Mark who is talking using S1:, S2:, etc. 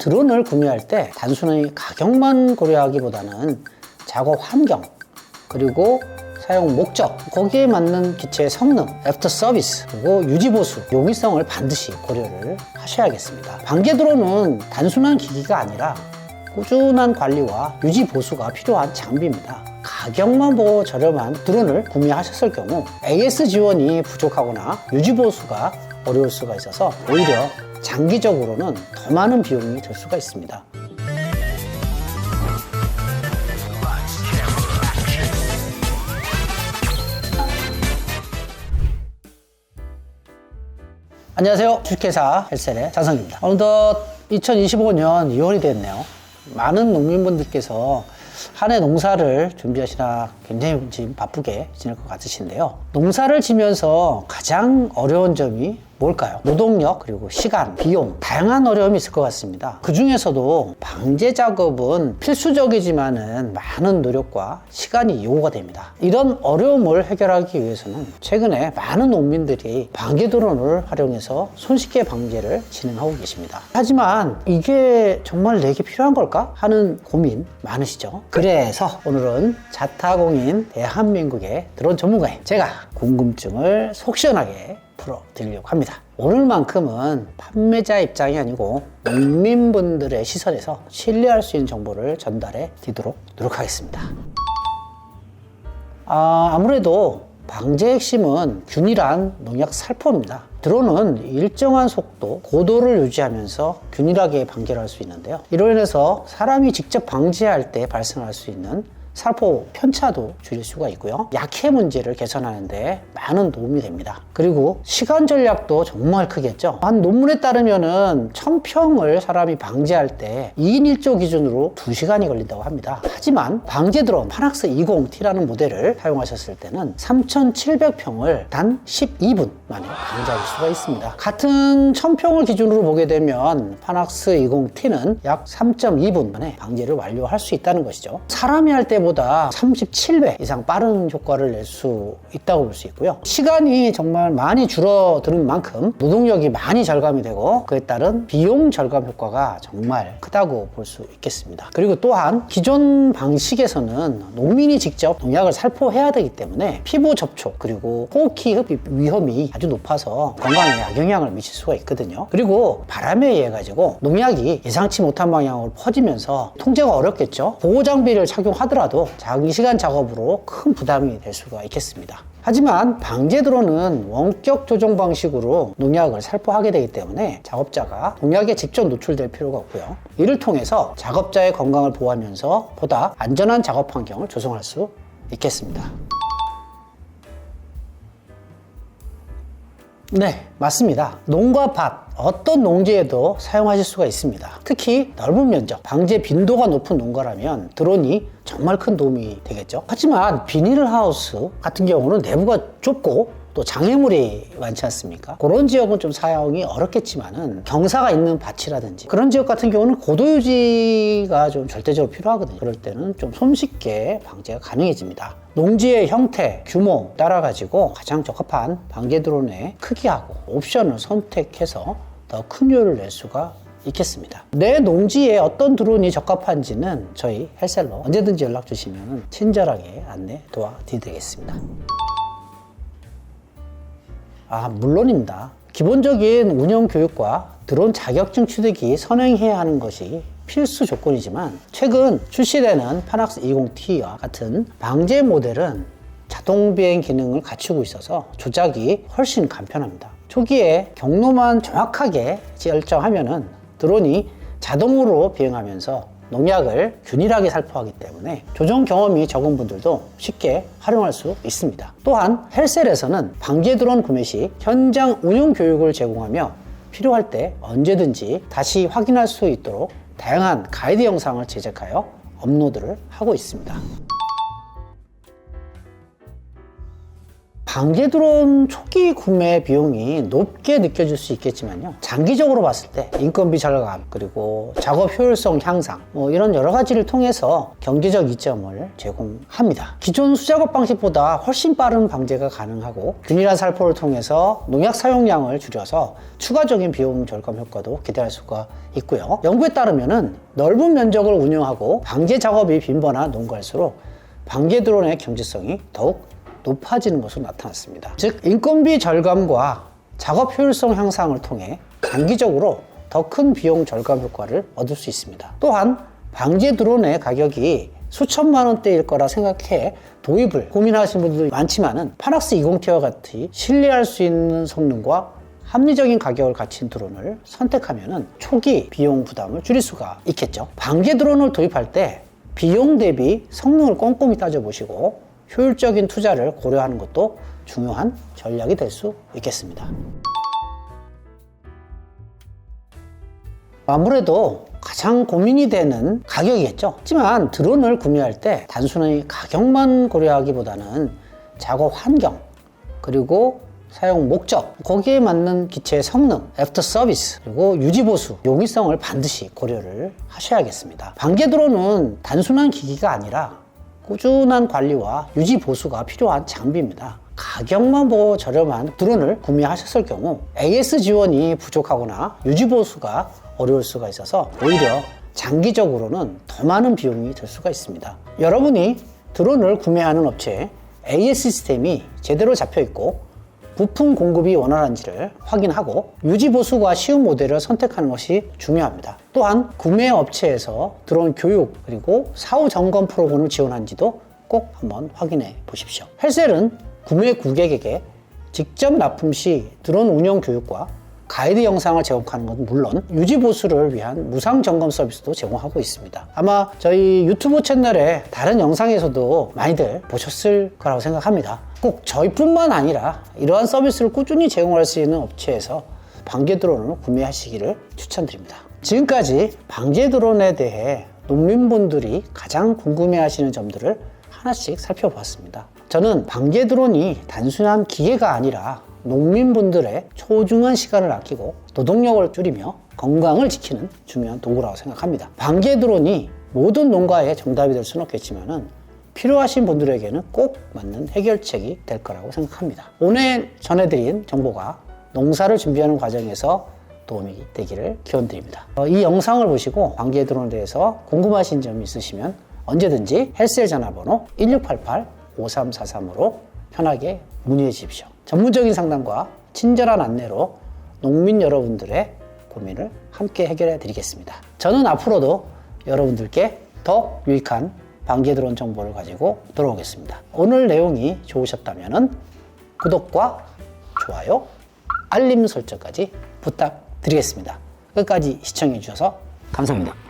S1: 드론을 구매할 때 단순히 가격만 고려하기보다는 작업 환경, 그리고 사용 목적, 거기에 맞는 기체의 성능, 애프터 서비스, 그리고 유지 보수, 용이성을 반드시 고려를 하셔야겠습니다. 방제 드론은 단순한 기기가 아니라 꾸준한 관리와 유지 보수가 필요한 장비입니다. 가격만 보고 저렴한 드론을 구매하셨을 경우 AS 지원이 부족하거나 유지 보수가 어려울 수가 있어서 오히려 장기적으로는 더 많은 비용이 들 수가 있습니다. 안녕하세요. 주식회사 헬셀의 장성입니다. 어느덧 2025년 2월이 됐네요. 많은 농민분들께서 한 해 농사를 준비하시나 굉장히 지금 바쁘게 지낼 것 같으신데요. 농사를 지면서 가장 어려운 점이 뭘까요? 노동력, 그리고 시간, 비용, 다양한 어려움이 있을 것 같습니다. 그 중에서도 방제 작업은 필수적이지만은 많은 노력과 시간이 요구가 됩니다. 이런 어려움을 해결하기 위해서는 최근에 많은 농민들이 방제 드론을 활용해서 손쉽게 방제를 진행하고 계십니다. 하지만 이게 정말 내게 필요한 걸까? 하는 고민 많으시죠? 그래서 오늘은 자타공인 대한민국의 드론 전문가인 제가 궁금증을 속 시원하게 풀어드리려고 합니다. 오늘만큼은 판매자 입장이 아니고 농민분들의 시선에서 신뢰할 수 있는 정보를 전달해 드리도록 노력하겠습니다. 아무래도 방제의 핵심은 균일한 농약 살포입니다. 드론은 일정한 속도, 고도를 유지하면서 균일하게 방제를 할 수 있는데요. 이로 인해서 사람이 직접 방제할 때 발생할 수 있는 살포 편차도 줄일 수가 있고요. 약해 문제를 개선하는 데 많은 도움이 됩니다. 그리고 시간 전략도 정말 크겠죠. 한 논문에 따르면은 1000평을 사람이 방제할 때 2인 1조 기준으로 2시간이 걸린다고 합니다. 하지만 방제 드론 파낙스 20T라는 모델을 사용하셨을 때는 3700평을 단 12분 만에 방제할 수가 있습니다. 같은 1000평을 기준으로 보게 되면 파낙스 20T는 약 3.2분 만에 방제를 완료할 수 있다는 것이죠. 사람이 할 때보다 37배 이상 빠른 효과를 낼 수 있다고 볼 수 있고요. 시간이 정말 많이 줄어드는 만큼 노동력이 많이 절감이 되고 그에 따른 비용 절감 효과가 정말 크다고 볼 수 있겠습니다. 그리고 또한 기존 방식에서는 농민이 직접 농약을 살포해야 되기 때문에 피부 접촉 그리고 호흡기 흡입 위험이 아주 높아서 건강에 악영향을 미칠 수가 있거든요. 그리고 바람에 의해 가지고 농약이 예상치 못한 방향으로 퍼지면서 통제가 어렵겠죠. 보호 장비를 착용하더라도 장시간 작업으로 큰 부담이 될 수가 있겠습니다. 하지만 방제 드론은 원격 조정 방식으로 농약을 살포하게 되기 때문에 작업자가 농약에 직접 노출될 필요가 없고요. 이를 통해서 작업자의 건강을 보호하면서 보다 안전한 작업 환경을 조성할 수 있겠습니다. 네, 맞습니다. 농과 밭, 어떤 농지에도 사용하실 수가 있습니다. 특히 넓은 면적, 방제 빈도가 높은 농가라면 드론이 정말 큰 도움이 되겠죠. 하지만 비닐하우스 같은 경우는 내부가 좁고 또 장애물이 많지 않습니까? 그런 지역은 좀 사용이 어렵겠지만은 경사가 있는 밭이라든지 그런 지역 같은 경우는 고도 유지가 좀 절대적으로 필요하거든요. 그럴 때는 좀 손쉽게 방제가 가능해집니다. 농지의 형태, 규모 따라 가지고 가장 적합한 방제 드론의 크기하고 옵션을 선택해서 더 큰 효율을 낼 수가 있겠습니다. 내 농지에 어떤 드론이 적합한지는 저희 헬셀러 언제든지 연락 주시면 친절하게 안내 도와드리겠습니다. 물론입니다. 기본적인 운영 교육과 드론 자격증 취득이 선행해야 하는 것이 필수 조건이지만 최근 출시되는 파낙스 20T와 같은 방제 모델은 자동 비행 기능을 갖추고 있어서 조작이 훨씬 간편합니다. 초기에 경로만 정확하게 설정하면은 드론이 자동으로 비행하면서 농약을 균일하게 살포하기 때문에 조정 경험이 적은 분들도 쉽게 활용할 수 있습니다. 또한 헬셀에서는 방제 드론 구매 시 현장 운용 교육을 제공하며 필요할 때 언제든지 다시 확인할 수 있도록 다양한 가이드 영상을 제작하여 업로드를 하고 있습니다. 방제 드론 초기 구매 비용이 높게 느껴질 수 있겠지만요, 장기적으로 봤을 때 인건비 절감, 그리고 작업 효율성 향상, 이런 여러 가지를 통해서 경제적 이점을 제공합니다. 기존 수작업 방식보다 훨씬 빠른 방제가 가능하고 균일한 살포를 통해서 농약 사용량을 줄여서 추가적인 비용 절감 효과도 기대할 수가 있고요. 연구에 따르면은 넓은 면적을 운영하고 방제 작업이 빈번한 농가일수록 방제 드론의 경제성이 더욱 높아지는 것으로 나타났습니다. 즉, 인건비 절감과 작업 효율성 향상을 통해 장기적으로 더 큰 비용 절감 효과를 얻을 수 있습니다. 또한 방제 드론의 가격이 수천만 원대일 거라 생각해 도입을 고민하시는 분들도 많지만은 파낙스 20T와 같이 신뢰할 수 있는 성능과 합리적인 가격을 갖춘 드론을 선택하면은 초기 비용 부담을 줄일 수가 있겠죠. 방제 드론을 도입할 때 비용 대비 성능을 꼼꼼히 따져보시고 효율적인 투자를 고려하는 것도 중요한 전략이 될 수 있겠습니다. 아무래도 가장 고민이 되는 가격이겠죠. 하지만 드론을 구매할 때 단순히 가격만 고려하기보다는 작업 환경, 그리고 사용 목적, 거기에 맞는 기체의 성능, 애프터 서비스, 그리고 유지보수, 용이성을 반드시 고려를 하셔야겠습니다. 방제 드론은 단순한 기기가 아니라 꾸준한 관리와 유지보수가 필요한 장비입니다. 가격만 보고 저렴한 드론을 구매하셨을 경우 AS 지원이 부족하거나 유지보수가 어려울 수가 있어서 오히려 장기적으로는 더 많은 비용이 들 수가 있습니다. 여러분이 드론을 구매하는 업체에 AS 시스템이 제대로 잡혀 있고 부품 공급이 원활한지를 확인하고 유지보수가 쉬운 모델을 선택하는 것이 중요합니다. 또한 구매 업체에서 드론 교육, 그리고 사후 점검 프로그램을 지원한지도 꼭 한번 확인해 보십시오. 헬셀은 구매 고객에게 직접 납품 시 드론 운영 교육과 가이드 영상을 제공하는 건 물론 유지보수를 위한 무상 점검 서비스도 제공하고 있습니다. 아마 저희 유튜브 채널의 다른 영상에서도 많이들 보셨을 거라고 생각합니다. 꼭 저희뿐만 아니라 이러한 서비스를 꾸준히 제공할 수 있는 업체에서 방제 드론을 구매하시기를 추천드립니다. 지금까지 방제 드론에 대해 농민분들이 가장 궁금해하시는 점들을 하나씩 살펴보았습니다. 저는 방제 드론이 단순한 기계가 아니라 농민분들의 소중한 시간을 아끼고 노동력을 줄이며 건강을 지키는 중요한 도구라고 생각합니다. 방제 드론이 모든 농가의 정답이 될 수는 없겠지만은 필요하신 분들에게는 꼭 맞는 해결책이 될 거라고 생각합니다. 오늘 전해드린 정보가 농사를 준비하는 과정에서 도움이 되기를 기원드립니다. 이 영상을 보시고 방제 드론에 대해서 궁금하신 점이 있으시면 언제든지 헬스의 전화번호 1688-5343으로 편하게 문의해 주십시오. 전문적인 상담과 친절한 안내로 농민 여러분들의 고민을 함께 해결해 드리겠습니다. 저는 앞으로도 여러분들께 더 유익한 방제 드론 정보를 가지고 돌아오겠습니다. 오늘 내용이 좋으셨다면 구독과 좋아요, 알림 설정까지 부탁드리겠습니다. 끝까지 시청해 주셔서 감사합니다.